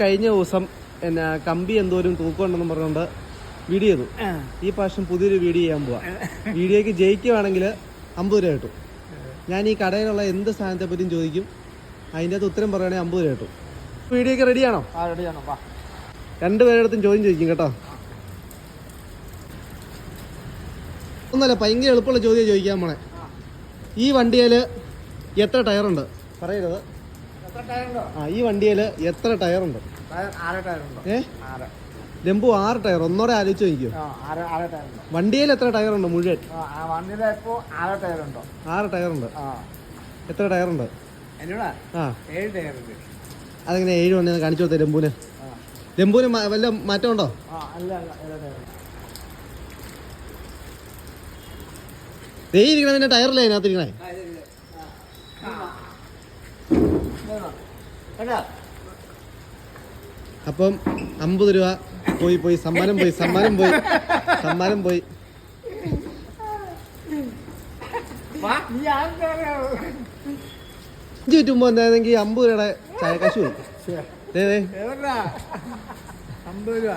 കഴിഞ്ഞ ദിവസം എന്നാ കമ്പി എന്തോരം തൂക്കമുണ്ടെന്ന് പറഞ്ഞുകൊണ്ട് വീഡിയോ ചെയ്തു. ഈ പ്രാവശ്യം പുതിയൊരു വീഡിയോ ചെയ്യാൻ പോവാ. വീഡിയോക്ക് ജയിക്കുവാണെങ്കിൽ 50 രൂപ കിട്ടും. ഞാൻ ഈ കടയിലുള്ള എന്ത് സാധനത്തെ പറ്റിയും ചോദിക്കും, അതിൻ്റെ അകത്ത് ഉത്തരം പറയുകയാണെങ്കിൽ 50 രൂപ കിട്ടും. വീഡിയോക്ക് റെഡിയാണോ? രണ്ടുപേരുടെ ചോദ്യം ചോദിക്കും കേട്ടോ. ഒന്നല്ല, ഭയങ്കര എളുപ്പമുള്ള ചോദ്യം ചോദിക്കാൻ പോണേ. ഈ വണ്ടിയിൽ എത്ര ടയറുണ്ട്? പറയരുത്. ഈ വണ്ടിയിൽ എത്ര ടയറുണ്ട്? ലെമ്പു 6 ടയർ. ഒന്നോടെ ആലോചിച്ച് നോക്കിയോ. വണ്ടിയിൽ എത്ര ടയറുണ്ട് മുഴുവൻ? 6 ടയറുണ്ട്. എത്ര ടയറുണ്ട്? അതെങ്ങനെ 7 വണ്ടി കാണിച്ചു കൊടുത്തേ ലെമ്പൂന്? ലെമ്പൂന് വല്ല മാറ്റമുണ്ടോ? ഇരിക്കണ പിന്നെ ടയറില്ലേ അതിനകത്തിരിക്കണേ? അപ്പം 50 രൂപ പോയി. സമ്മാനം പോയി. ചുറ്റുമ്പോ എന്തായിരുന്നെങ്കിൽ 50 രൂപയുടെ ചായക്കാശ് പോയി. 50 രൂപ